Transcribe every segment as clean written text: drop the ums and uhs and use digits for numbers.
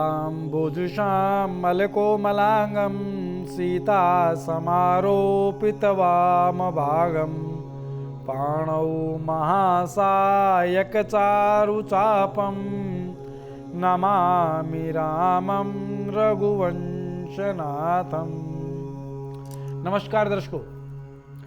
पीताम्बुजुषां मलकोमलांगं सीता समारोपितवामभागं पाणौ महासायकचारुचापं नमामि रामं रघुवंशनाथम। नमस्कार दर्शकों,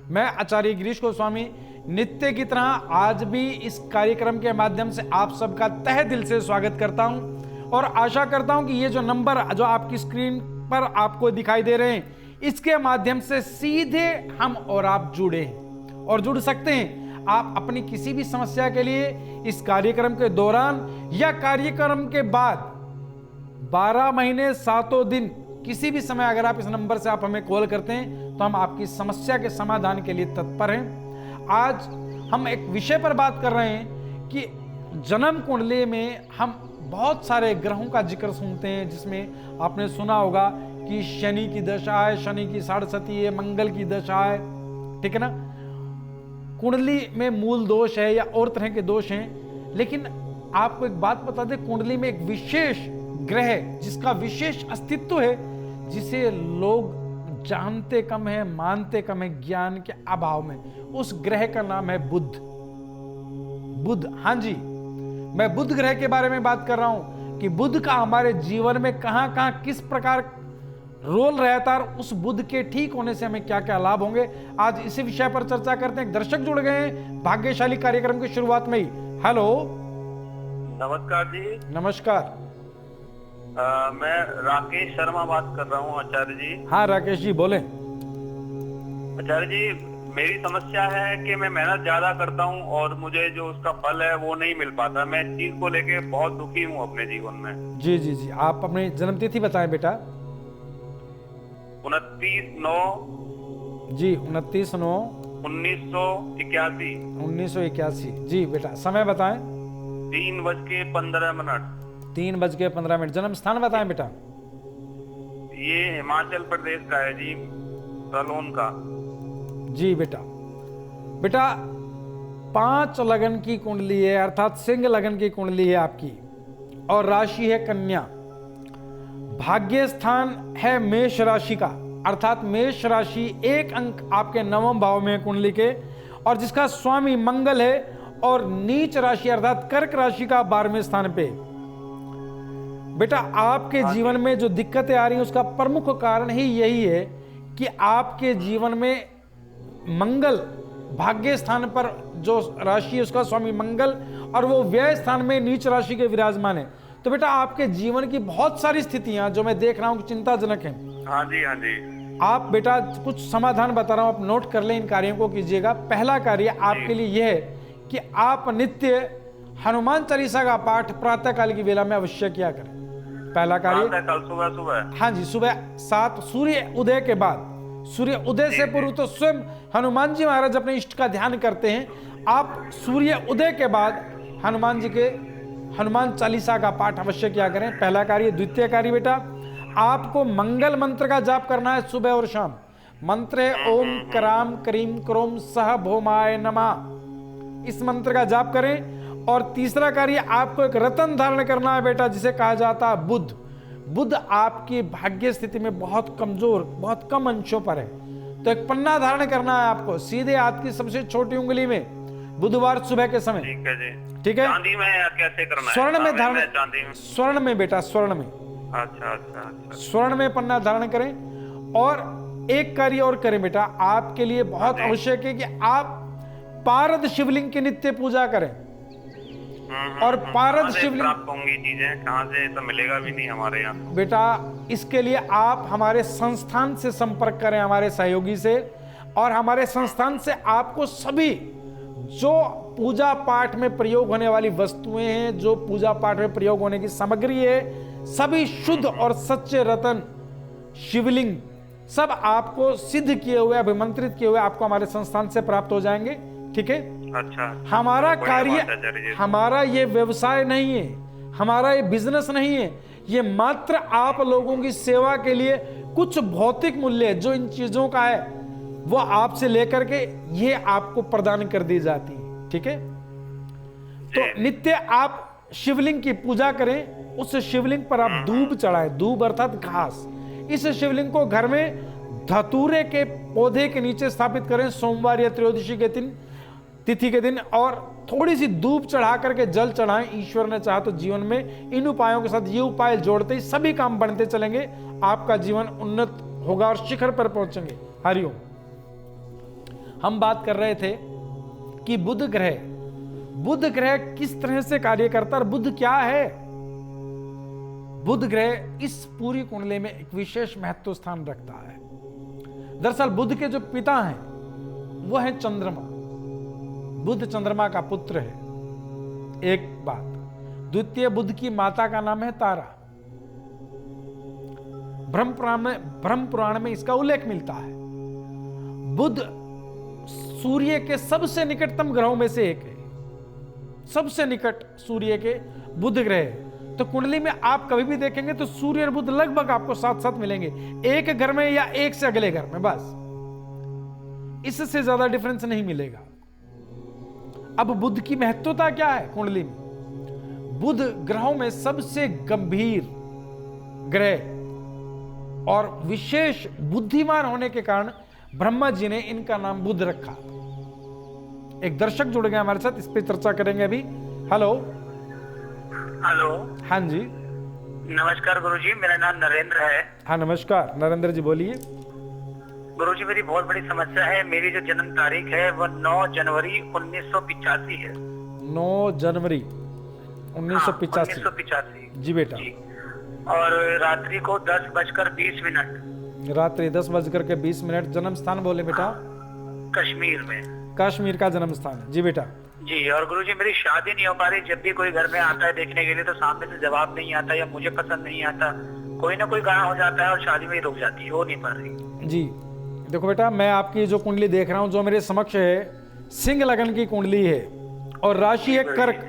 मैं आचार्य गिरीश गोस्वामी नित्य की तरह आज भी इस कार्यक्रम के माध्यम से आप सबका तहे दिल से स्वागत करता हूं और आशा करता हूं कि ये जो नंबर जो आपकी स्क्रीन पर आपको दिखाई दे रहे हैं, इसके माध्यम से सीधे हम और आप जुड़े हैं और जुड़ सकते हैं। आप अपनी किसी भी समस्या के लिए इस कार्यक्रम के दौरान या कार्यक्रम के बाद 12 महीने 7 दिन किसी भी समय अगर आप इस नंबर से आप हमें कॉल करते हैं तो हम आपकी समस्या के समाधान के लिए तत्पर हैं। आज हम एक विषय पर बात कर रहे हैं कि जन्म कुंडली में हम बहुत सारे ग्रहों का जिक्र सुनते हैं, जिसमें आपने सुना होगा कि शनि की दशा है, शनि की साढ़सती है, मंगल की दशा है, ठीक है ना। कुंडली में मूल दोष है या और तरह के दोष हैं। लेकिन आपको एक बात बता दें, कुंडली में एक विशेष ग्रह जिसका विशेष अस्तित्व है, जिसे लोग जानते कम है, मानते कम है ज्ञान के अभाव में। उस ग्रह का नाम है बुध। हाँ जी, मैं बुध ग्रह के बारे में बात कर रहा हूं कि बुध का हमारे जीवन में कहां कहां किस प्रकार रोल रहता है और उस बुध के ठीक होने से हमें क्या क्या लाभ होंगे। आज इसी विषय पर चर्चा करते हैं। दर्शक जुड़ गए हैं भाग्यशाली कार्यक्रम की शुरुआत में ही। हेलो, नमस्कार जी। नमस्कार। मैं राकेश शर्मा बात कर रहा हूँ आचार्य जी। हाँ राकेश जी बोले। आचार्य जी, मेरी समस्या है कि मैं मेहनत ज्यादा करता हूँ और मुझे जो उसका फल है वो नहीं मिल पाता। मैं इस चीज को लेके बहुत दुखी हूँ अपने जीवन में। जी जी जी, आप अपनी जन्म तिथि बताएं बेटा। 29/9 जी, 29/9/1981। 1981 जी बेटा। समय बताएं। 3:15। 3:15। जन्म स्थान बताएं बेटा। ये हिमाचल प्रदेश का है जी, सलोन का। जी बेटा। 5 लगन की कुंडली है, अर्थात सिंह लगन की कुंडली है आपकी, और राशि है कन्या। भाग्य स्थान है मेष राशि का, अर्थात मेष राशि 1 अंक आपके 9वें भाव में है कुंडली के, और जिसका स्वामी मंगल है, और नीच राशि अर्थात कर्क राशि का 12वें स्थान पे। बेटा आपके जीवन में जो दिक्कतें आ रही हैं उसका प्रमुख कारण ही यही है कि आपके जीवन में मंगल भाग्य स्थान पर जो राशि है उसका स्वामी मंगल, और वो व्यय स्थान में नीच राशि के विराजमान है। तो बेटा आपके जीवन की बहुत सारी स्थितियां जो मैं देख रहा हूं चिंताजनक हैं। हाँ जी, हाँ जी। आप बेटा कुछ समाधान बता रहा हूं, आप नोट कर लें, इन कार्यों को कीजिएगा। पहला कार्य आपके लिए यह है कि आप नित्य हनुमान चालीसा का पाठ प्रातःकाल की वेला में अवश्य किया करें। पहला कार्य कल सुबह। हाँ जी, सुबह 7 सूर्य उदय के बाद। सूर्य उदय से पूर्व तो स्वयं हनुमान जी महाराज अपने इष्ट का ध्यान करते हैं। आप सूर्य उदय के बाद हनुमान जी के हनुमान चालीसा का पाठ अवश्य किया करें। पहला कार्य। द्वितीय कार्य बेटा, आपको मंगल मंत्र का जाप करना है सुबह और शाम। मंत्र है ओम कराम करीम क्रोम सह भौमाय नमः। इस मंत्र का जाप करें। और तीसरा कार्य, आपको एक रतन धारण करना है बेटा, जिसे कहा जाता है बुध। बुध आपकी भाग्य स्थिति में बहुत कमजोर, बहुत कम अंशों पर है, तो एक पन्ना धारण करना है आपको सीधे हाथ की सबसे छोटी उंगली में, बुधवार सुबह के समय। ठीक है जी। ठीक है। चांदी में या कैसे करना है? स्वर्ण में धारण। चांदी में। स्वर्ण में बेटा, स्वर्ण में। अच्छा अच्छा अच्छा। स्वर्ण में पन्ना धारण करें। और एक कार्य और करें बेटा, आपके लिए बहुत आवश्यक है कि आप पारद शिवलिंग की नित्य पूजा करें। और पारद शिवलिंग प्राप्त होंगी चीजें कहाँ से? तो मिलेगा भी नहीं हमारे यहाँ बेटा। इसके लिए आप हमारे संस्थान से संपर्क करें, हमारे सहयोगी से, और हमारे संस्थान से आपको सभी जो पूजा पाठ में प्रयोग होने वाली वस्तुएं हैं, जो पूजा पाठ में प्रयोग होने की सामग्री है, सभी शुद्ध और सच्चे रतन शिवलिंग सब आपको सिद्ध किए हुए, अभिमंत्रित किए हुए आपको हमारे संस्थान से प्राप्त हो जाएंगे। ठीक है। अच्छा। हमारा कार्य, हमारा ये व्यवसाय नहीं है, हमारा ये बिजनेस नहीं है, ये मात्र आप लोगों की सेवा के लिए कुछ भौतिक मूल्य जो इन चीजों का है वो आपसे लेकर के ये आपको प्रदान कर दी जाती है। ठीक है। तो नित्य आप शिवलिंग की पूजा करें, उस शिवलिंग पर आप दूब चढ़ाएं, दूब अर्थात घास। इस शिवलिंग को घर में धतूरे के पौधे के नीचे स्थापित करें सोमवार या त्रयोदशी के दिन, तिथि के दिन, और थोड़ी सी धूप चढ़ा करके जल चढ़ाएं। ईश्वर ने चाहा तो जीवन में इन उपायों के साथ ये उपाय जोड़ते ही सभी काम बनते चलेंगे, आपका जीवन उन्नत होगा और शिखर पर पहुंचेंगे। हरिओम। हम बात कर रहे थे कि बुध ग्रह किस तरह से कार्य करता है और बुध क्या है। बुध ग्रह इस पूरी कुंडली में एक विशेष महत्व स्थान रखता है। दरअसल बुध के जो पिता हैं वो है चंद्रमा। बुध चंद्रमा का पुत्र है, एक बात। द्वितीय, बुध की माता का नाम है तारा। ब्रह्म पुराण में इसका उल्लेख मिलता है। बुध सूर्य के सबसे निकटतम ग्रहों में से एक है, सबसे निकट सूर्य के बुध ग्रह है। तो कुंडली में आप कभी भी देखेंगे तो सूर्य और बुध लगभग आपको साथ साथ मिलेंगे, एक घर में या एक से अगले घर में, बस इससे ज्यादा डिफरेंस नहीं मिलेगा। अब बुध की महत्वता क्या है कुंडली में? बुध ग्रहों में सबसे गंभीर ग्रह और विशेष बुद्धिमान होने के कारण ब्रह्मा जी ने इनका नाम बुध रखा। एक दर्शक जुड़ गए हमारे साथ, इस पे चर्चा करेंगे अभी। Hello hello. हाँ जी, नमस्कार गुरुजी, मेरा नाम नरेंद्र है। हाँ नमस्कार नरेंद्र जी, बोलिए। गुरुजी, मेरी बहुत बड़ी समस्या है। मेरी जो जन्म तारीख है वह 9 जनवरी 1985 है। 9 जनवरी 1985। 1985 जी बेटा। जी। और रात्रि को 10:20। रात्रि 10:20। जन्म स्थान बोले बेटा? कश्मीर में। कश्मीर का जन्म स्थान है जी बेटा। जी। और गुरुजी, मेरी शादी नहीं हो पा रही। जब भी कोई घर में आता है देखने के लिए तो सामने से जवाब नहीं आता या मुझे पसंद नहीं आता, कोई ना कोई गाना हो जाता है और शादी में ही रुक जाती है, हो नहीं पा रही। जी देखो बेटा, मैं आपकी जो कुंडली देख रहा हूँ, जो मेरे समक्ष है, सिंह लगन की कुंडली है और राशि है कर्क।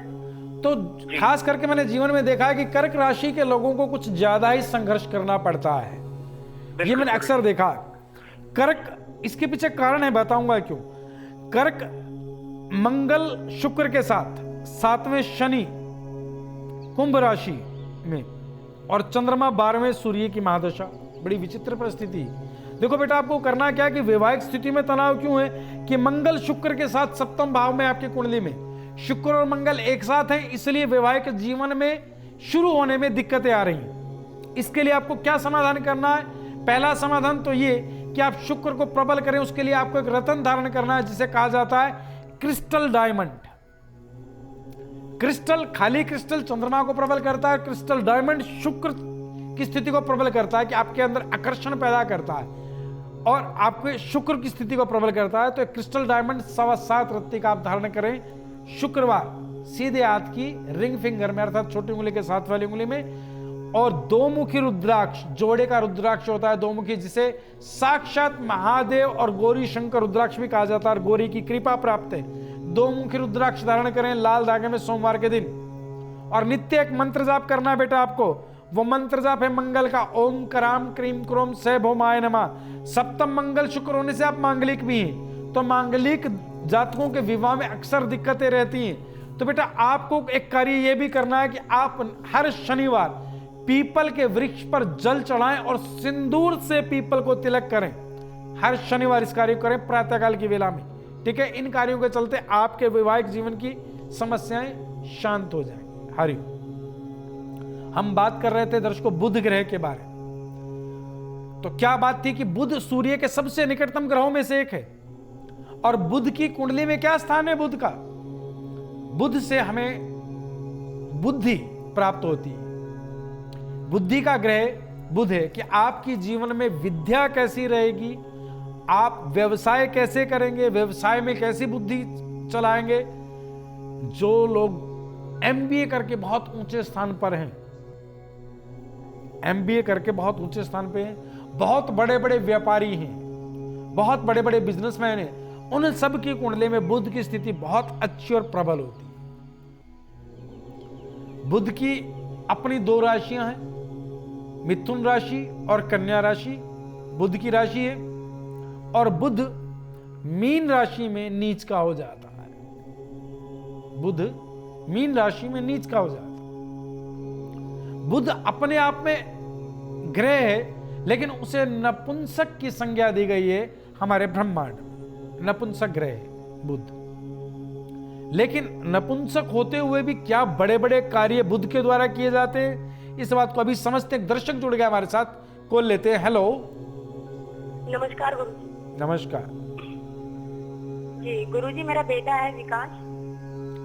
तो खास करके मैंने जीवन में देखा है कि कर्क राशि के लोगों को कुछ ज्यादा ही संघर्ष करना पड़ता है, ये मैंने अक्सर देखा। कर्क, इसके पीछे कारण है, बताऊंगा क्यों। कर्क मंगल शुक्र के साथ 7वें शनि कुंभ राशि में और चंद्रमा 12वें सूर्य की महादशा, बड़ी विचित्र परिस्थिति। देखो बेटा, आपको करना क्या है कि वैवाहिक स्थिति में तनाव क्यों है कि मंगल शुक्र के साथ सप्तम भाव में आपकी कुंडली में शुक्र और मंगल एक साथ हैं, इसलिए वैवाहिक जीवन में शुरू होने में दिक्कतें आ रही हैं। इसके लिए आपको क्या समाधान करना है? पहला समाधान तो ये कि आप शुक्र को प्रबल करें। उसके लिए आपको एक रत्न धारण करना है जिसे कहा जाता है क्रिस्टल डायमंड। क्रिस्टल, खाली क्रिस्टल चंद्रमा को प्रबल करता है, क्रिस्टल डायमंड शुक्र की स्थिति को प्रबल करता है कि आपके अंदर आकर्षण पैदा करता है और आपके शुक्र की स्थिति को प्रबल करता है। तो क्रिस्टल डायमंड 7.25 रत्ती का आप धारण करें शुक्रवार, सीधे हाथ की रिंग फिंगर में, अर्थात छोटी उंगली के साथ वाली उंगली में। और 2 मुखी रुद्राक्ष, जोड़े का रुद्राक्ष होता है 2 मुखी, जिसे साक्षात महादेव और गौरी शंकर रुद्राक्ष भी कहा जाता है और गौरी की कृपा प्राप्त है। 2 मुखी रुद्राक्ष धारण करें लाल धागे में सोमवार के दिन। और नित्य एक मंत्र जाप करना है बेटा आपको। वो मंत्र जाप है मंगल का, ओम कराम क्रीम क्रोम से भौमाय नमः। सप्तम मंगल शुक्र होने से आप मांगलिक भी हैं, तो मांगलिक जातकों के विवाह में अक्सर दिक्कतें रहती हैं। तो बेटा आपको एक कार्य यह भी करना है कि आप हर शनिवार पीपल के वृक्ष पर जल चढ़ाएं और सिंदूर से पीपल को तिलक करें। हर शनिवार इस कार्य को करें प्रातःकाल की वेला में, ठीक है। इन कार्यों के चलते आपके वैवाहिक जीवन की समस्याएं शांत हो जाएंगी। हरि। हम बात कर रहे थे दर्शकों बुध ग्रह के बारे में। तो क्या बात थी कि बुध सूर्य के सबसे निकटतम ग्रहों में से एक है और बुध की कुंडली में क्या स्थान है बुध का? बुध से हमें बुद्धि प्राप्त होती है। बुद्धि का ग्रह बुध है कि आपकी जीवन में विद्या कैसी रहेगी, आप व्यवसाय कैसे करेंगे, व्यवसाय में कैसी बुद्धि चलाएंगे। जो लोग एमबीए करके बहुत ऊंचे स्थान पर हैं, एमबीए करके बहुत ऊंचे स्थान पे हैं, बहुत बड़े बड़े व्यापारी हैं, बहुत बड़े बड़े बिजनेसमैन हैं, उन सब की कुंडली में बुध की स्थिति बहुत अच्छी और प्रबल होती है। बुध की अपनी 2 राशियां हैं, मिथुन राशि और कन्या राशि बुध की राशि है। और बुध मीन राशि में नीच का हो जाता है। बुध मीन राशि में नीच का हो जाता है। बुध अपने आप में ग्रह है, लेकिन उसे नपुंसक की संज्ञा दी गई है हमारे ब्रह्मांड में। नपुंसक ग्रह है बुध, लेकिन नपुंसक होते हुए भी क्या बड़े बड़े कार्य बुध के द्वारा किए जाते हैं, इस बात को अभी समझते हैं। दर्शक जुड़ गए हमारे साथ, कॉल लेते हैं। हेलो, नमस्कार गुरुजी। नमस्कार जी गुरुजी, मेरा बेटा है विकास।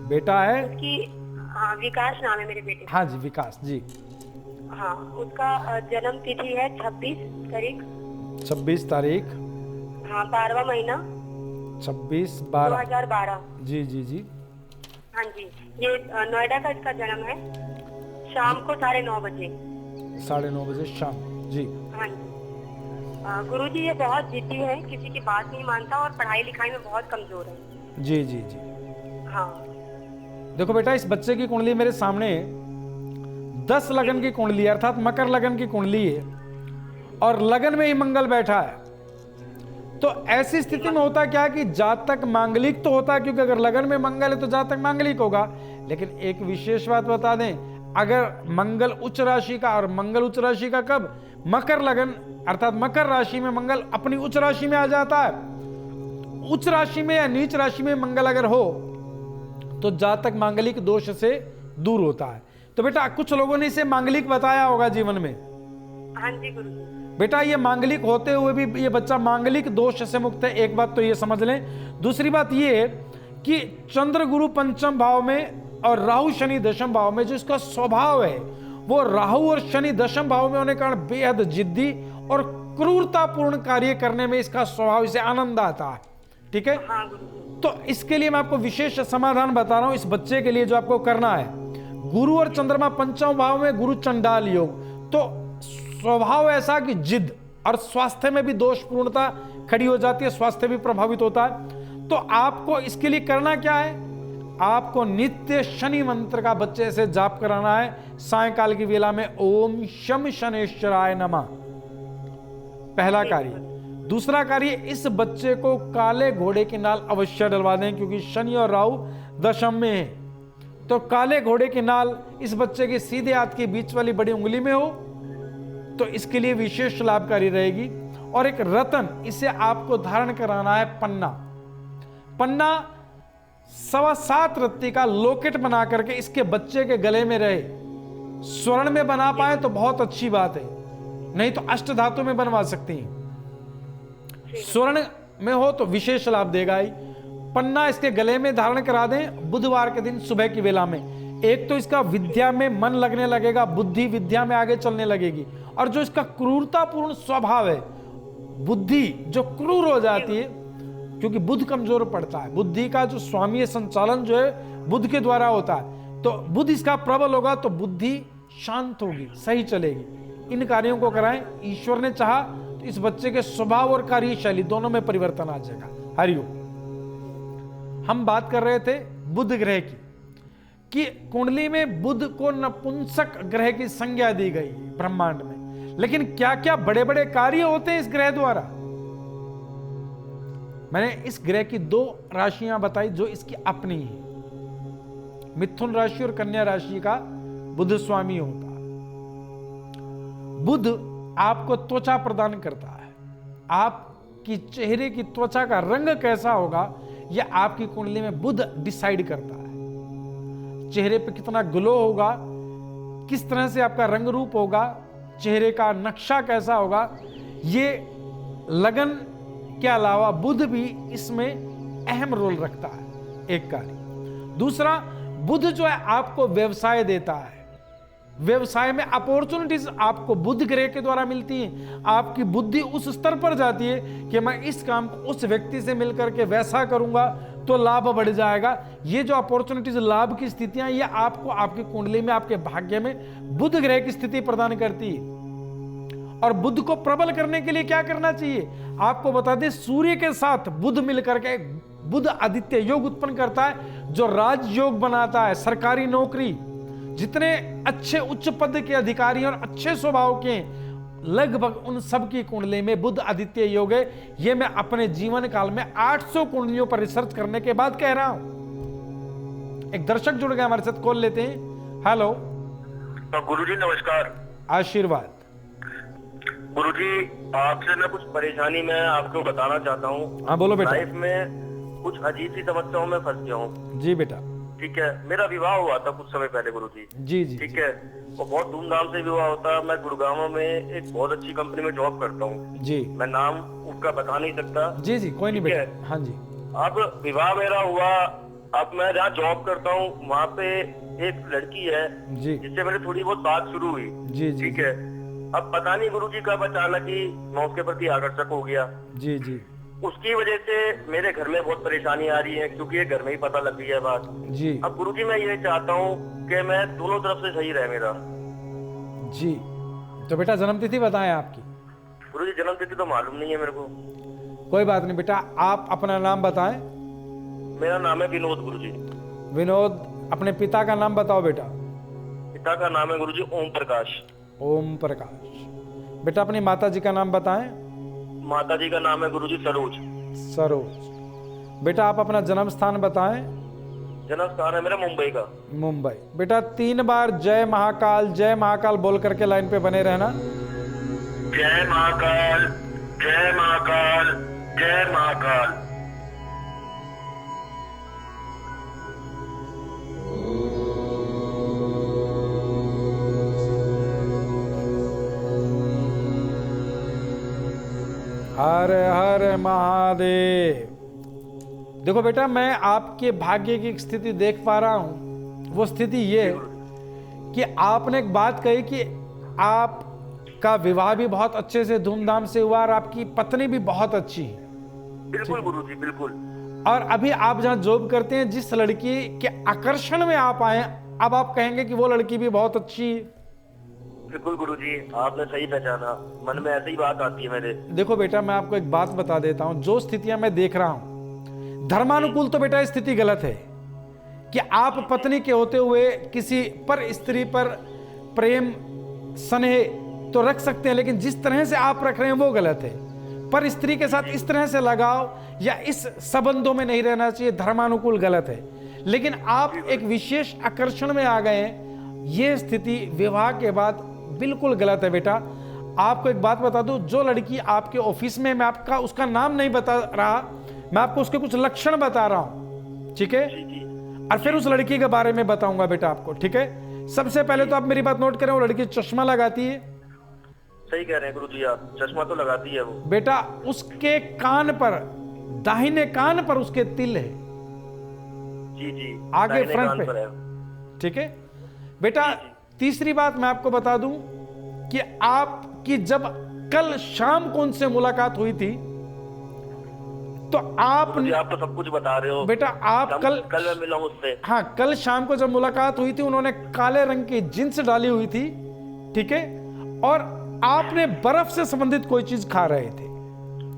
बेटा है? उसकी हाँ विकास नाम है मेरे बेटे का। हाँ जी, विकास जी। हाँ, उसका जन्म तिथि है 26 तारीख। 26 तारीख? हाँ, 12वां महीना 26/12 2012। जी जी जी। हाँ जी, ये नोएडा का इसका जन्म है, शाम को 9:30 बजे। 9:30 बजे शाम? जी। हाँ जी गुरुजी, ये बहुत जिद्दी है, किसी की बात नहीं मानता और पढ़ाई लिखाई में बहुत कमजोर है। जी जी जी। हाँ, देखो बेटा, इस बच्चे की कुंडली मेरे सामने 10 लगन की कुंडली है, अर्थात मकर लगन की कुंडली है, और लगन में ही मंगल बैठा है। तो ऐसी स्थिति में होता क्या कि जातक मांगलिक तो होता है, क्योंकि अगर लगन में मंगल है तो जातक मांगलिक होगा। लेकिन एक विशेष बात बता दें, अगर मंगल उच्च राशि का, और मंगल उच्च राशि का कब? मकर लगन अर्थात मकर राशि में मंगल अपनी उच्च राशि में आ जाता है। उच्च राशि में या नीच राशि में मंगल अगर हो तो जातक मांगलिक दोष से दूर होता है। तो बेटा, कुछ लोगों ने इसे मांगलिक बताया होगा जीवन में। हाँ जी गुरुजी। बेटा, ये मांगलिक होते हुए भी ये बच्चा मांगलिक दोष से मुक्त है, एक बात तो ये समझ लें। दूसरी बात ये है कि चंद्र गुरु पंचम भाव में और राहु शनि दशम भाव में जो इसका स्वभाव है, वो राहु और शनि दशम भाव में होने के कारण बेहद जिद्दी और क्रूरतापूर्ण कार्य करने में इसका स्वभाव, इसे आनंद आता है। ठीक है? हाँ गुरुजी। तो इसके लिए मैं आपको विशेष समाधान बता रहा हूं इस बच्चे के लिए, जो आपको करना है। गुरु और चंद्रमा पंचम भाव में, गुरु चंडाल योग, तो स्वभाव ऐसा कि जिद, और स्वास्थ्य में भी दोषपूर्णता खड़ी हो जाती है, स्वास्थ्य भी प्रभावित होता है। तो आपको इसके लिए करना क्या है? आपको नित्य शनि मंत्र का बच्चे से जाप कराना है सायंकाल की वेला में, ओम शम शनेश्वराय नमः। पहला कार्य। दूसरा कार्य, इस बच्चे को काले घोड़े की नाल अवश्य डलवा दें, क्योंकि शनि और राहु दशम में है। तो काले घोड़े की नाल इस बच्चे के सीधे हाथ की बीच वाली बड़ी उंगली में हो तो इसके लिए विशेष लाभकारी रहेगी। और एक रतन, इसे आपको धारण कराना है पन्ना। पन्ना 7.25 रत्ती का लॉकेट बना करके इसके बच्चे के गले में रहे। स्वर्ण में बना पाए तो बहुत अच्छी बात है, नहीं तो अष्ट धातु में बनवा सकती हैं। स्वर्ण में हो तो विशेष लाभ देगा ही। पन्ना इसके गले में धारण करा दें बुधवार के दिन सुबह की वेला में। एक तो इसका विद्या में मन लगने लगेगा, बुद्धि विद्या में आगे चलने लगेगी, और जो इसका क्रूरतापूर्ण स्वभाव है, बुद्धि जो क्रूर हो जाती है, क्योंकि बुध कमजोर पड़ता है। बुद्धि का जो स्वामी संचालन जो है बुध के द्वारा होता है, तो बुध इसका प्रबल होगा तो बुद्धि शांत होगी, सही चलेगी। इन कार्यों को कराएं, ईश्वर ने चाहा तो इस बच्चे के स्वभाव और कार्यशैली दोनों में परिवर्तन आ जाएगा। हरिओम। हम बात कर रहे थे बुध ग्रह की, कि कुंडली में बुध को नपुंसक ग्रह की संज्ञा दी गई ब्रह्मांड में, लेकिन क्या क्या बड़े बड़े कार्य होते हैं इस ग्रह द्वारा। मैंने इस ग्रह की 2 राशियां बताई जो इसकी अपनी है। मिथुन राशि और कन्या राशि का बुध स्वामी होता है। बुध आपको त्वचा प्रदान करता है। आपकी चेहरे की त्वचा का रंग कैसा होगा यह आपकी कुंडली में बुध डिसाइड करता है। चेहरे पे कितना ग्लो होगा, किस तरह से आपका रंग रूप होगा, चेहरे का नक्शा कैसा होगा, ये लगन के अलावा बुध भी इसमें अहम रोल रखता है। एक कार्य। दूसरा, बुध जो है आपको व्यवसाय देता है। व्यवसाय में अपॉर्चुनिटीज आपको बुध ग्रह के द्वारा मिलती हैं। आपकी बुद्धि उस स्तर पर जाती है कि मैं इस काम को उस व्यक्ति से मिलकर के वैसा करूंगा तो लाभ बढ़ जाएगा। ये जो अपॉर्चुनिटीज, लाभ की स्थितियां, ये आपको आपकी कुंडली में, आपके भाग्य में बुध ग्रह की स्थिति प्रदान करती है। और बुध को प्रबल करने के लिए क्या करना चाहिए आपको बता दें, सूर्य के साथ बुध मिलकर के बुध आदित्य योग उत्पन्न करता है, जो राजयोग बनाता है। सरकारी नौकरी, जितने अच्छे उच्च पद के अधिकारी और अच्छे स्वभाव के, लगभग उन सब की कुंडली में बुध आदित्य योग है। ये मैं अपने जीवन काल में 800 कुंडलियों पर रिसर्च करने के बाद कह रहा हूं। एक दर्शक जुड़ गए हमारे साथ, कॉल लेते हैं। हेलो, तो गुरुजी नमस्कार। आशीर्वाद। गुरुजी आपसे मैं कुछ परेशानी मैं आपको बताना चाहता हूँ। हाँ बोलो बेटा। लाइफ में कुछ अजीब सी समस्याओं में फंस गया हूँ। जी बेटा। ठीक है, मेरा विवाह हुआ था कुछ समय पहले गुरुजी। जी जी। ठीक है, वो बहुत धूमधाम से विवाह होता। मैं गुड़गांव में एक बहुत अच्छी कंपनी में जॉब करता हूँ। जी मैं नाम उसका बता नहीं सकता। जी जी कोई नहीं ठीक है। बेटा। हाँ जी। अब विवाह मेरा हुआ। अब मैं जहाँ जॉब करता हूँ वहाँ पे एक लड़की है जी जिससे मेरी थोड़ी बहुत बात शुरू हुई। जी जी ठीक है, अब पता नहीं गुरुजी कब अचानक ही मैं उसके प्रति आकर्षक हो गया। जी जी उसकी वजह से मेरे घर में बहुत परेशानी आ रही है क्योंकि ये घर में ही पता लग गई है बात। जी अब गुरुजी मैं ये चाहता हूँ कि मैं दोनों तरफ से सही रहे मेरा। जी। तो बेटा जन्म तिथि बताएं आपकी। गुरुजी जन्म तिथि तो मालूम नहीं है मेरे को। कोई बात नहीं बेटा, आप अपना नाम बताएं। मेरा नाम है विनोद गुरुजी। विनोद। अपने पिता का नाम बताओ बेटा। पिता का नाम है गुरुजी ओम प्रकाश। ओम प्रकाश। बेटा अपनी माता जी का नाम बताएं। माता जी का नाम है गुरुजी सरोज। सरोज। बेटा आप अपना जन्म स्थान बताएं। जन्म स्थान है मेरा मुंबई का। मुंबई। बेटा 3 बार जय महाकाल बोल करके लाइन पे बने रहना। जय महाकाल, जय महाकाल, जय महाकाल। हर हर महादेव। देखो बेटा मैं आपके भाग्य की एक स्थिति देख पा रहा हूं। वो स्थिति ये कि आपने एक बात कही कि आपका विवाह भी बहुत अच्छे से धूमधाम से हुआ और आपकी पत्नी भी बहुत अच्छी है। बिल्कुल गुरुजी बिल्कुल। और अभी आप जहां जॉब करते हैं जिस लड़की के आकर्षण में आप आए, अब आप कहेंगे कि वो लड़की भी बहुत अच्छी है। बिल्कुल गुरुजी आपने सही पहचाना। मन में ऐसी ही बात आती है मेरे। देखो बेटा मैं आपको एक बात बता देता हूं, जो स्थितियां मैं देख रहा हूं धर्मानुकूल तो बेटा स्थिति गलत है कि आप पत्नी के होते हुए किसी पर स्त्री पर प्रेम स्नेह तो रख सकते हैं, लेकिन जिस तरह से आप रख रहे हैं वो गलत है। पर स्त्री के साथ इस तरह से लगाव या इस संबंधों में नहीं रहना चाहिए, धर्मानुकूल गलत है। लेकिन आप एक विशेष आकर्षण में आ गए हैं, ये स्थिति विवाह के बाद बिल्कुल गलत है बेटा। आपको एक बात बता दूं, जो लड़की आपके ऑफिस में, मैं आपका उसका नाम नहीं बता रहा, मैं आपको उसके कुछ लक्षण बता रहा हूं, ठीक है? और फिर उस लड़की के बारे में बताऊंगा बेटा आपको, ठीक है? सबसे पहले तो आप मेरी बात नोट करें, वो लड़की चश्मा लगाती है। सही कह रहे हैं गुरुजी आप, चश्मा तो लगाती है वो। बेटा उसके कान पर, दाहिने कान पर उसके तिल है। जी जी आगे दाहिने फ्रंट कान पे, पर है। ठीक है बेटा? तीसरी बात मैं आपको बता दूं कि आपकी जब कल शाम को उनसे मुलाकात हुई थी तो आप तो सब कुछ बता रहे हो बेटा। आप कल मैं मिला हूं उससे। हाँ, कल शाम को जब मुलाकात हुई थी उन्होंने काले रंग की जींस डाली हुई थी, ठीक है? और आपने बर्फ से संबंधित कोई चीज खा रहे थे,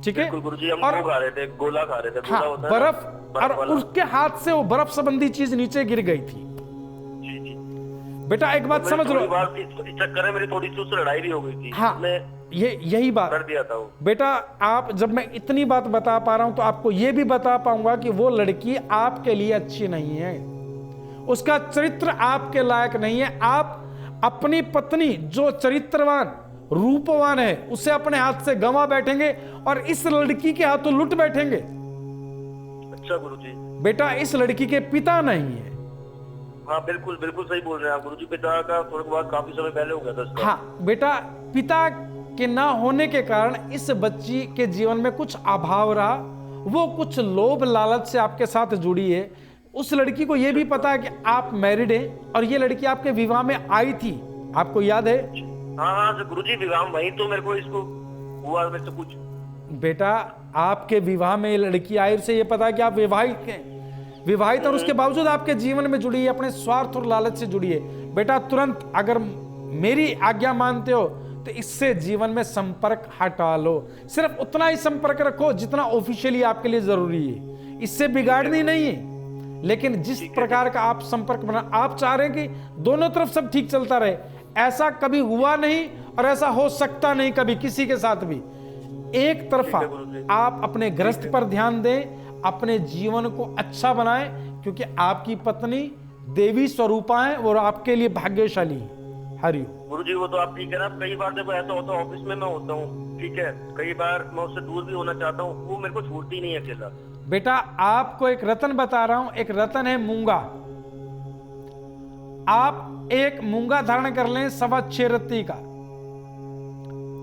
ठीक है? गुरुजी हम और वो खा रहे थे, गोला खा रहे थे। हाँ, गोला होता है ना, बर्फ, और उसके हाथ से वो बर्फ संबंधी चीज नीचे गिर गई थी। जी जी बेटा एक बात समझ लो, इस चक्कर में मेरी थोड़ी सी उससे लड़ाई भी हो गई थी। हाँ, यही बात कर दिया था वो। बेटा आप, जब मैं इतनी बात बता पा रहा हूं तो आपको यह भी बता पाऊंगा कि वो लड़की आपके लिए अच्छी नहीं है, उसका चरित्र आपके लायक नहीं है। आप अपनी पत्नी जो चरित्रवान रूपवान है उसे अपने हाथ से गंवा बैठेंगे और इस लड़की के हाथों लुट बैठेंगे। अच्छा गुरुजी। बेटा इस लड़की के पिता नहीं है। हाँ बिल्कुल बिल्कुल सही बोल रहे हैं आप गुरुजी। पिता का थोड़ा बहुत काफी समय पहले हो गया था उसका। हाँ बेटा, पिता के ना होने के कारण इस बच्ची के जीवन में कुछ अभाव रहा, वो कुछ लोभ लालच से आपके साथ जुड़ी है। उस लड़की को यह भी पता है कि आप मैरिड हैं और ये लड़की आपके विवाह में आई थी, आपको याद है? हाँ गुरुजी विवाह वही तो मेरे को इसको हुआ मेरे से कुछ। बेटा आपके विवाह में ये लड़की आई, उसे ये पता है कि आप विवाहित हैं, विवाहित, और उसके बावजूद आपके जीवन में जुड़ी है, अपने स्वार्थ और लालच से जुड़ी है। बेटा तुरंत अगर मेरी आज्ञा मानते हो तो इससे जीवन में संपर्क हटा लो। सिर्फ उतना ही संपर्क रखो जितना ऑफिशियली आपके लिए जरूरी है, इससे बिगाड़नी नहीं है। लेकिन जिस प्रकार का आप संपर्क बना, आप चाह रहे हैं कि दोनों तरफ सब ठीक चलता रहे, ऐसा कभी हुआ नहीं और ऐसा हो सकता नहीं कभी किसी के साथ भी। एक तरफा आप अपने गृहस्थ पर ध्यान दें, अपने जीवन को अच्छा बनाएं, क्योंकि आपकी पत्नी देवी स्वरूपा है और आपके लिए भाग्यशाली है। हरिओम। गुरुजी वो तो आप ठीक है ना, कई बार देखो ऐसा होता है, ऑफिस में मैं होता हूँ, ठीक है, कई बार मैं उससे दूर भी होना चाहता हूँ, वो मेरे को छूटती नहीं है अकेला। बेटा आपको एक रतन बता रहा हूं, एक रतन है मूंगा। आप एक मूंगा धारण कर लें 6.25 रत्ती का,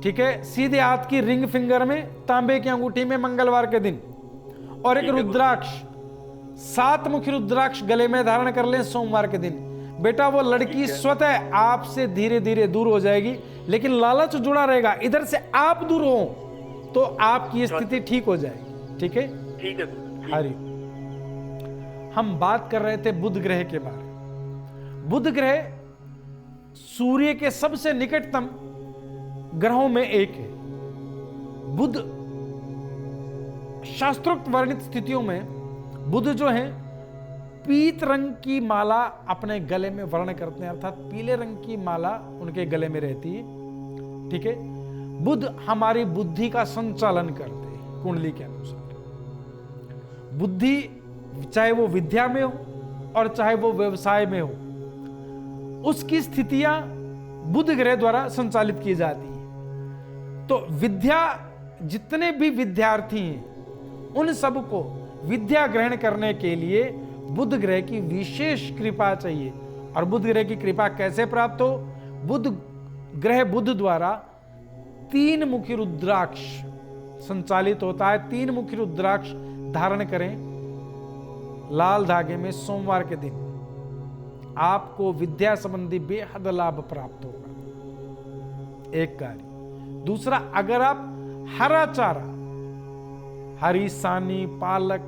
ठीक है, सीधे हाथ की रिंग फिंगर में, तांबे की अंगूठी में मंगलवार के दिन, और एक रुद्राक्ष 7 मुखी रुद्राक्ष गले में धारण कर लें सोमवार के दिन। बेटा वो लड़की स्वतः आपसे धीरे धीरे दूर हो जाएगी, लेकिन लालच जुड़ा रहेगा। इधर से आप दूर हो तो आपकी स्थिति ठीक हो जाएगी। ठीक है, ठीक है। हरि। हम बात कर रहे थे बुध ग्रह के बारे में। बुध ग्रह सूर्य के सबसे निकटतम ग्रहों में एक है। बुध शास्त्रोक्त वर्णित स्थितियों में बुध जो है पीत रंग की माला अपने गले में वर्ण करते हैं, अर्थात पीले रंग की माला उनके गले में रहती है। ठीक है, बुध हमारी बुद्धि का संचालन करते हैं कुंडली के अनुसार। बुद्धि चाहे वो विद्या में हो और चाहे वो व्यवसाय में हो, उसकी स्थितियां बुध ग्रह द्वारा संचालित की जाती है। तो विद्या, जितने भी विद्यार्थी हैं उन सबको विद्या ग्रहण करने के लिए बुध ग्रह की विशेष कृपा चाहिए। और बुध ग्रह की कृपा कैसे प्राप्त हो? बुध ग्रह बुध द्वारा 3 मुखी रुद्राक्ष संचालित होता है। 3 मुखी रुद्राक्ष धारण करें लाल धागे में सोमवार के दिन, आपको विद्या संबंधी बेहद लाभ प्राप्त होगा। एक कार्य। दूसरा, अगर आप हरा चारा, हरी सानी, पालक,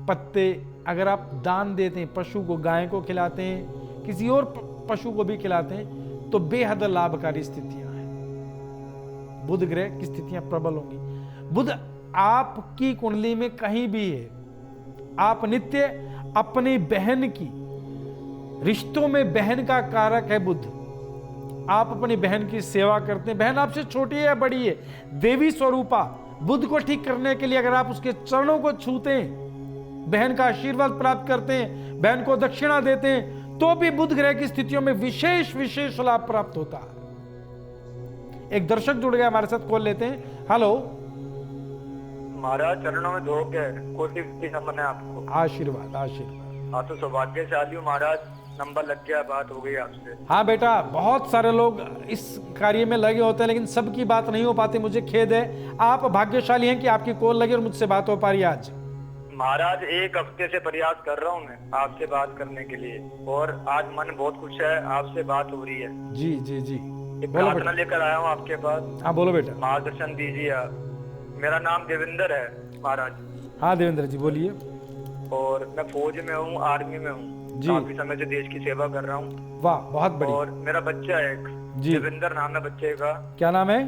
पत्ते अगर आप दान देते हैं, पशु को, गाय को खिलाते हैं, किसी और पशु को भी खिलाते हैं, तो बेहद लाभकारी स्थितियां हैं। बुध ग्रह की स्थितियां प्रबल होंगी। बुध आपकी कुंडली में कहीं भी है, आप नित्य अपनी बहन की, रिश्तों में बहन का कारक है बुध, आप अपनी बहन की सेवा करते हैं। बहन आपसे छोटी है या बड़ी है, देवी स्वरूपा बुध को ठीक करने के लिए अगर आप उसके चरणों को छूते हैं, बहन का आशीर्वाद प्राप्त करते हैं, बहन को दक्षिणा देते हैं, तो भी बुध ग्रह की स्थितियों में विशेष लाभ प्राप्त होता है। एक दर्शक जुड़ गया हमारे साथ, कॉल लेते हैं। हेलो महाराज, चरणों में धो के कोटि नमन है आपको। आशीर्वाद आशीर्वाद। हाँ, तो सौभाग्यशाली हूँ महाराज, नंबर लग गया, बात हो गई आपसे। हाँ बेटा, बहुत सारे लोग इस कार्य में लगे होते हैं, लेकिन सबकी बात नहीं हो पाती, मुझे खेद है। आप भाग्यशाली हैं कि आपकी कॉल लगी और मुझसे बात हो पा रही है आज। महाराज, 1 हफ्ते से प्रयास कर रहा हूँ मैं आपसे बात करने के लिए, और आज मन बहुत खुश है, आपसे बात हो रही है। जी जी जी, प्रार्थना लेकर आया हूँ आपके पास। हाँ बोलो बेटा। मार्गदर्शन दीजिए आप। मेरा नाम देवेंद्र है महाराज। हाँ देवेंद्र जी बोलिए। और मैं फौज में हूँ, आर्मी में हूँ, काफी समय से देश की सेवा कर रहा हूँ। वाह, बहुत बढ़िया। और मेरा बच्चा है एक, देवेंद्र नाम है बच्चे का। क्या नाम है?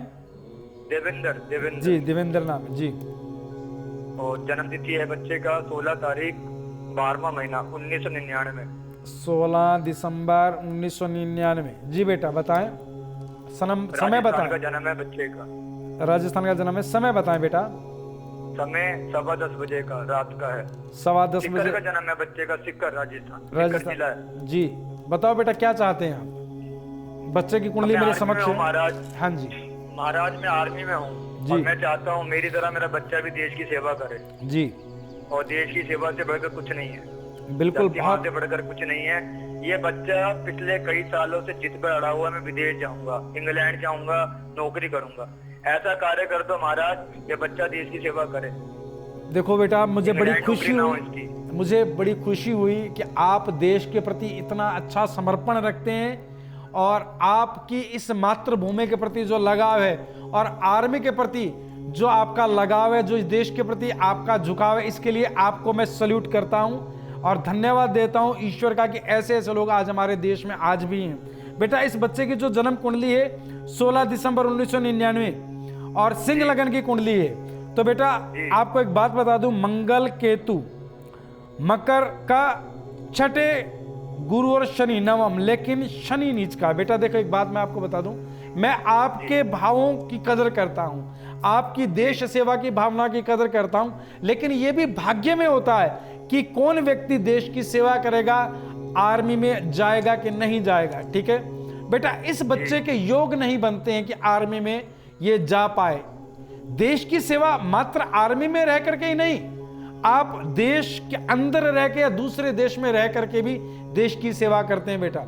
देवेंद्र जी, देवेंद्र नाम है जी। और जन्म तिथि है बच्चे का 16 तारीख 12वां महीना 1999। 16 दिसंबर 1999। जी बेटा बताएं, समय बताएं। का जन्म है बच्चे का। राजस्थान का जन्म है। समय बताएं बेटा। समय 10:15 बजे का रात का है। 10:15 बजे का जन्म है बच्चे का, सिक्कर राजस्थान जिला है। जी बताओ बेटा, क्या चाहते हैं आप? बच्चे की कुंडली मेरे समक्ष है महाराज। हाँ जी महाराज, मैं आर्मी में हूँ और मैं चाहता हूँ मेरी तरह मेरा बच्चा भी देश की सेवा करे। जी। और देश की सेवा से बढ़कर कुछ नहीं है। बिल्कुल, बहुत से बढ़कर कुछ नहीं है। ये बच्चा पिछले कई सालों से जिद पर अड़ा हुआ, मैं विदेश जाऊंगा, इंग्लैंड जाऊंगा, नौकरी करूंगा। ऐसा कार्य कर दो महाराज, ये बच्चा देश की सेवा करे। देखो बेटा, मुझे बड़ी खुशी हुई कि आप देश के प्रति इतना अच्छा समर्पण रखते हैं, और आपकी इस मातृभूमि के प्रति जो लगाव है और आर्मी के प्रति जो आपका लगाव है, जो इस देश के प्रति आपका झुकाव है, इसके लिए आपको मैं सल्यूट करता हूं और धन्यवाद देता हूं ईश्वर का कि ऐसे ऐसे लोग आज हमारे देश में आज भी हैं। बेटा, इस बच्चे की जो जन्म कुंडली है 16 दिसंबर 1999 और सिंह लगन की कुंडली है। तो बेटा आपको एक बात बता दूं, मंगल केतु मकर का छठे, गुरु और शनि नवम, लेकिन शनि नीच का। बेटा देखो, एक बात मैं आपको बता दूं, मैं आपके भावों की कदर करता हूं, आपकी देश सेवा की भावना की कदर करता हूं, लेकिन यह भी भाग्य में होता है कि कौन व्यक्ति देश की सेवा करेगा, आर्मी में जाएगा कि नहीं जाएगा। ठीक है, बेटा इस बच्चे के योग नहीं बनते हैं कि आर्मी में ये जा पाए। देश की सेवा मात्र आर्मी में रह करके ही नहीं, आप देश के अंदर रह के या दूसरे देश में रह करके भी देश की सेवा करते हैं। बेटा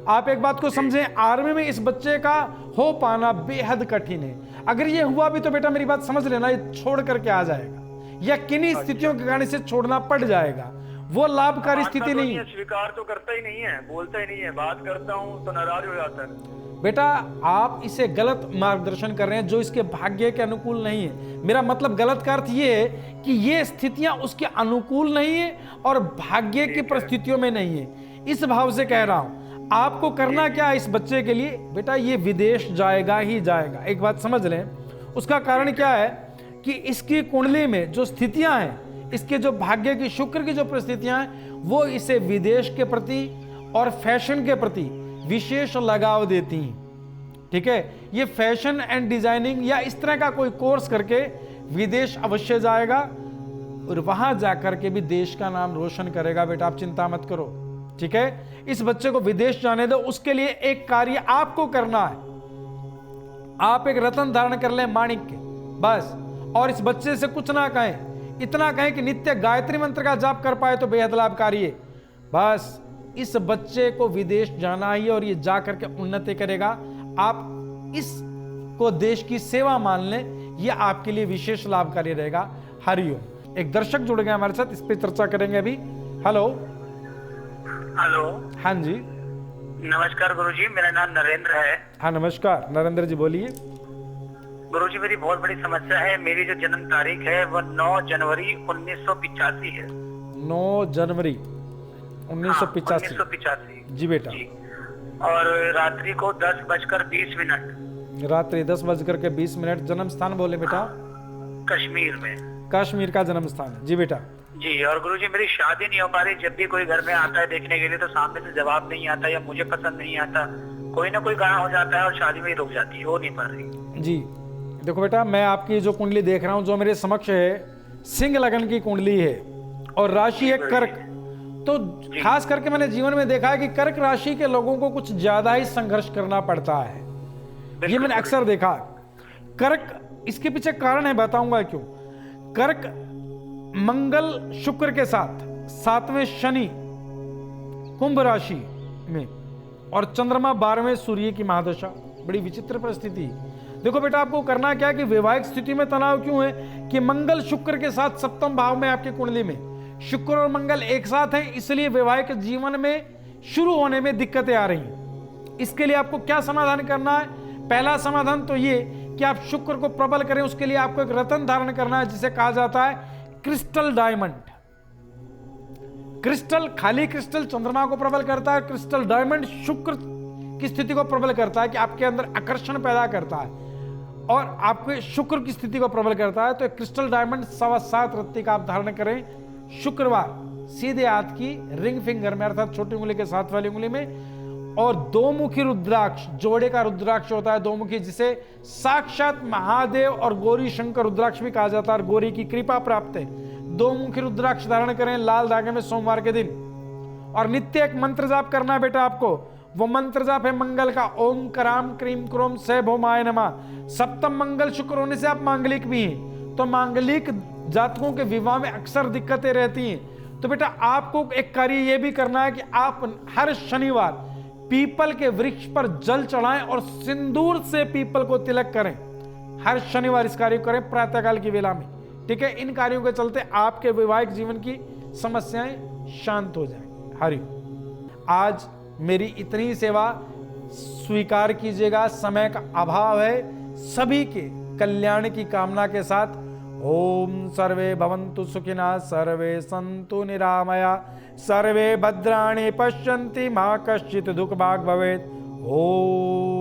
आप एक बात को समझें, आर्मी में इस बच्चे का हो पाना बेहद कठिन है। अगर ये हुआ भी तो बेटा मेरी बात समझ लेना, ये छोड़ करके आ जाएगा या किन्हीं स्थितियों के कारण इसे छोड़ना पड़ जाएगा। वो लाभकारी स्थिति नहीं है। स्वीकार तो करता ही नहीं है, बोलता ही नहीं है, बात करता हूँ तो नाराज हो जाता है। बेटा आप इसे गलत मार्गदर्शन कर रहे हैं जो इसके भाग्य के अनुकूल नहीं है। मेरा मतलब गलत का अर्थ ये है कि ये स्थितियां उसके अनुकूल नहीं है और भाग्य की परिस्थितियों में नहीं है। इस भाव से कह रहा हूं, आपको करना क्या है इस बच्चे के लिए? बेटा ये विदेश जाएगा ही जाएगा। एक बात समझ लें, उसका कारण क्या है कि इसकी कुंडली में जो स्थितियां हैं, इसके जो भाग्य की शुक्र की जो परिस्थितियां हैं, वो इसे विदेश के प्रति और फैशन के प्रति विशेष लगाव देती हैं। ठीक है, ये फैशन एंड डिजाइनिंग या इस तरह का कोई कोर्स करके विदेश अवश्य जाएगा और वहां जाकर के भी देश का नाम रोशन करेगा। बेटा आप चिंता मत करो, ठीक है। इस बच्चे को विदेश जाने दो, उसके लिए एक कार्य आपको करना है। आप एक रत्न धारण कर लें माणिक के, बस। और इस बच्चे से कुछ ना कहें, इतना कहें कि नित्य गायत्री मंत्र का जाप कर पाए तो बेहद लाभकारी है। बस इस बच्चे को विदेश जाना ही और ये जा करके उन्नति करेगा। आप इसको देश की सेवा मान लें, ये आपके लिए विशेष लाभकारी रहेगा। हरिओम। एक दर्शक जुड़ गए हमारे साथ, इस पे चर्चा करेंगे अभी। हेलो। हेलो। हाँ जी नमस्कार गुरुजी, मेरा नाम नरेंद्र है। हाँ नमस्कार नरेंद्र जी, बोलिए। गुरुजी मेरी बहुत बड़ी समस्या है। मेरी जो जन्म तारीख है वह 9 जनवरी 1985 है। 9 जनवरी 1985। 1985 जी बेटा। जी। और रात्रि को 10:20 रात्रि 10:20 जन्म स्थान बोले बेटा? कश्मीर में। कश्मीर का जन्म स्थान है जी बेटा। जी। और गुरुजी मेरी शादी नहीं हो पा रही। जब भी कोई घर में आता है देखने के लिए तो सामने से जवाब नहीं आता या मुझे पसंद नहीं आता, कोई ना कोई कारण हो जाता है और शादी में ही रुक जाती है, हो नहीं पा रही। जी देखो बेटा, मैं आपकी जो कुंडली देख रहा हूँ, जो मेरे समक्ष है, सिंह लगन की कुंडली है और राशि है कर्क। तो खास करके मैंने जीवन में देखा है कि कर्क राशि के लोगों को कुछ ज्यादा ही संघर्ष करना पड़ता है। ये मैंने अक्सर देखा। कर्क, इसके पीछे कारण है, बताऊंगा क्यों। कर्क मंगल शुक्र के साथ 7वें शनि कुंभ राशि में और चंद्रमा 12वें सूर्य की महादशा, बड़ी विचित्र परिस्थिति। देखो बेटा, आपको करना क्या है कि वैवाहिक स्थिति में तनाव क्यों है कि मंगल शुक्र के साथ 7वें भाव में आपकी कुंडली में शुक्र और मंगल एक साथ हैं, इसलिए वैवाहिक जीवन में शुरू होने में दिक्कतें आ रही हैं। इसके लिए आपको क्या समाधान करना है? पहला समाधान तो ये कि आप शुक्र को प्रबल करें। उसके लिए आपको एक रत्न धारण करना है जिसे कहा जाता है क्रिस्टल डायमंड। क्रिस्टल, खाली क्रिस्टल चंद्रमा को प्रबल करता है, क्रिस्टल डायमंड शुक्र की स्थिति को प्रबल करता है कि आपके अंदर आकर्षण पैदा करता है और आपके शुक्र की स्थिति को प्रबल करता है। तो क्रिस्टल डायमंड 7.25 रत्ती का आप धारण करें शुक्रवार, सीधे हाथ की रिंग फिंगर में, अर्थात छोटी उंगली के साथ वाली उंगली में। और 2 मुखी रुद्राक्ष, जोड़े का रुद्राक्ष होता है 2 मुखी, जिसे साक्षात महादेव और गौरी शंकर रुद्राक्ष भी कहा जाता है और गौरी की कृपा प्राप्त है। 2 मुखी रुद्राक्ष धारण करें लाल धागे में सोमवार के दिन। और नित्य एक मंत्र जाप करना है बेटा आपको। वो मंत्र जाप है मंगल का, ओम कराम क्रीम क्रोम से भौमाय नमः। 7म मंगल शुक्र होने से आप मांगलिक भी हैं, तो मांगलिक जातकों के विवाह में अक्सर दिक्कतें रहती हैं। तो बेटा आपको एक कार्य यह भी करना है कि आप हर शनिवार पीपल के वृक्ष पर जल चढ़ाएं और सिंदूर से पीपल को तिलक करें। हर शनिवार इस कार्य को करें प्रातःकाल की वेला में, ठीक है। इन कार्यों के चलते आपके वैवाहिक जीवन की समस्याएं शांत हो जाएंगी। हरि। आज मेरी इतनी सेवा स्वीकार कीजिएगा, समय का अभाव है। सभी के कल्याण की कामना के साथ ओम सर्वे भवन्तु सुखिनः, सर्वे सन्तु निरामया, सर्वे भद्राणि पश्यन्ति, मा कश्चित् दुःखभाग् भवेत्। ओम।